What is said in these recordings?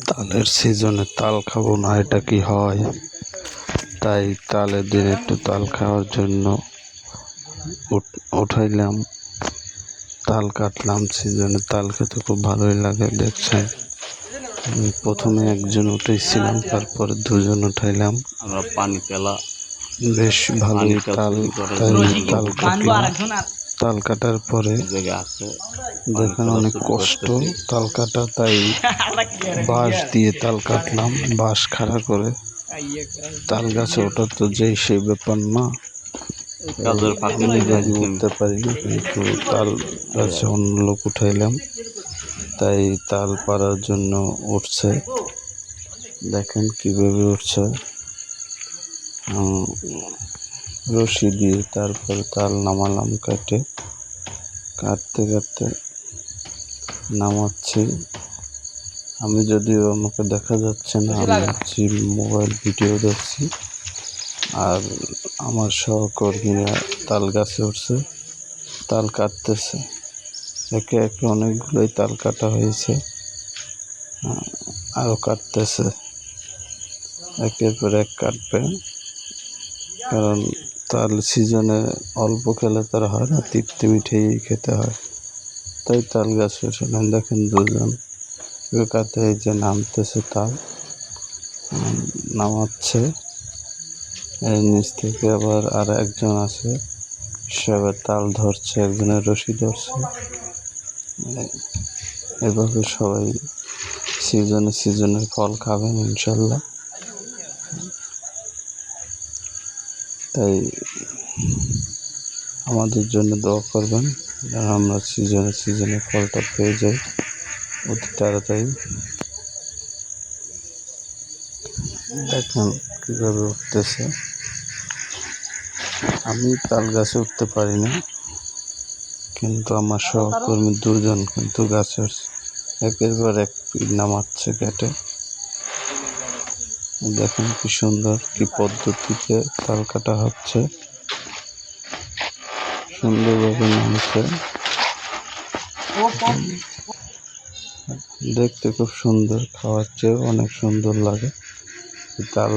তালের সিজনে তাল খাবো না, এটা কি হয়? তাই তালের দিন একটু তাল খাওয়ার জন্য উঠাইলাম, তাল কাটলাম। সিজনে তাল খেতে খুব ভালোই লাগে। দেখছেন, প্রথমে একজন উঠেছিলাম, তারপরে দুজন উঠাইলাম। আমরা পানি পেলা বেশ ভালোই তাল, তাই তাল কাটলাম। তাল কাটার পরে দেখেন অনেক কষ্ট তাল কাটা, তাই বাঁশ দিয়ে তাল কাটলাম। বাঁশ খাড়া করে তাল গাছে ওঠা তো যেই সেই ব্যাপার না, আমি উঠতে পারিনি, কিন্তু তাল গাছে অন্য লোক উঠাইলাম, তাই তাল পাড়ার জন্য উঠছে। দেখেন কিভাবে উঠছে, রশি দিয়ে। তারপরে তাল নামালাম, কাটতে কাটতে নামাচ্ছি। আমি যদিও, আমাকে দেখা যাচ্ছে না, আমি মোবাইল ভিডিও দেখছি। আর আমার সহকর্মীরা তাল গাছে উঠছে, তাল কাটতেছে। একে একে অনেকগুলোই তাল কাটা হয়েছে, আরও কাটতেছে। একের পর এক কাটবে, কারণ তাল সিজনে অল্প খেলে তার হয় না, তৃপ্তি মিঠেই খেতে হয়। তাই তাল গাছে উঠলাম। দেখেন দুজন কাতে এই যে নামতেছে, তাল নামাচ্ছে। এর নিচ থেকে আবার আর একজন আছে, সে আবার তাল ধরছে, একজনের রশি ধরছে। এভাবে সবাই সিজনের ফল খাবেন ইনশাল্লাহ। তাই আমাদের জন্য দোয়া করবেন, যেন আমরা সিজনে ফলটা পেয়ে যাই অতি তাড়াতাড়ি। দেখেন কীভাবে উঠতেছে। আমি তাল গাছে উঠতে পারি না, কিন্তু আমার সহকর্মী দুজন কিন্তু গাছে একের পর এক নামাচ্ছে কেটে। দেখেন কি সুন্দর, কি পদ্ধতিতে তাল কাটা হচ্ছে, সুন্দরভাবে নামছে। দেখতে খুব সুন্দর, খাওয়ার চেয়েও অনেক সুন্দর লাগে। তাল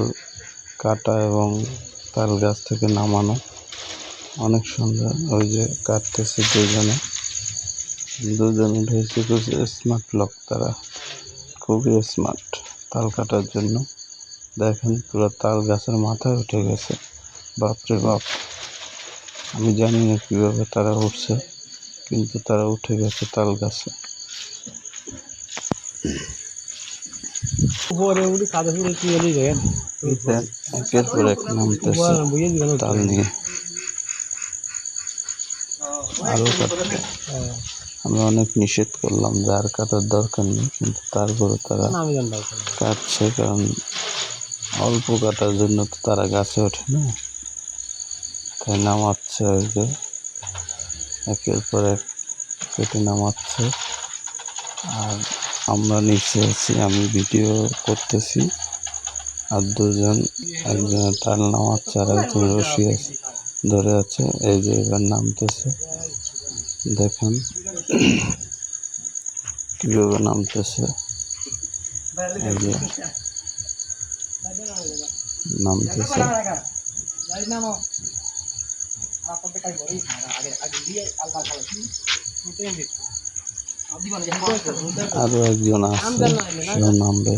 কাটা এবং তাল গাছ থেকে নামানো অনেক সুন্দর। ওই যে কাটতেছে দুজন উঠেছে, খুব স্মার্ট লোক তারা, খুবই স্মার্ট তাল কাটার জন্য। দেখেন পুরো তাল গাছের মাথায় উঠে গেছে, বাপরে বাপ। আমি জানি না কীভাবে তারা উঠছে, কিন্তু তারা উঠে গেছে তাল গাছে। একের পর এক নামতেছে তাল নিয়ে, আরও কাটবে। আমি অনেক নিষেধ করলাম যে আর কাটার দরকার নেই, কিন্তু তারপরে তারা কাটছে, কারণ অল্প কাটার জন্য তো তারা গাছে ওঠে না, তাই নামাচ্ছে। ওই যে একের পর এক কেটে নামাচ্ছে। আর আমরা নিচে আছি, আমি ভিডিও করতেছি, আর একজনের তাল নামাচ্ছে, আর একজন রশি ধরে আছে। এই যে এবার নামতেছে, দেখেন কিভাবে নামতেছে। এই যে নামতেছে। আরো একজন আছে, সেও নামবে।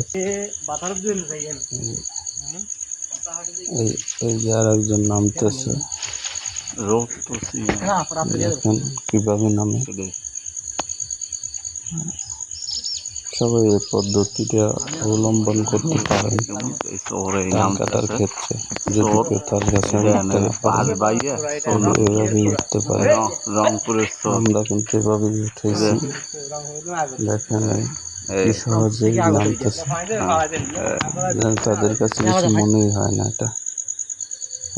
এই যে আর একজন নামতেছে, দেখেন কিভাবে নামে। সবাই এই পদ্ধতিটা অবলম্বন করতে পারেন তাল কাটার ক্ষেত্রে। যদি কেউ তাল গাছে উঠতে না পারে, তাহলে এভাবেই উঠতে পারে। আমরা কিন্তু এভাবেই উঠেছি, দেখেন কি সহজেই নামতেছে। তাদের কাছে কিছু মনেই হয় না এটা।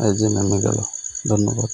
এই যে নেমে গেল। ধন্যবাদ।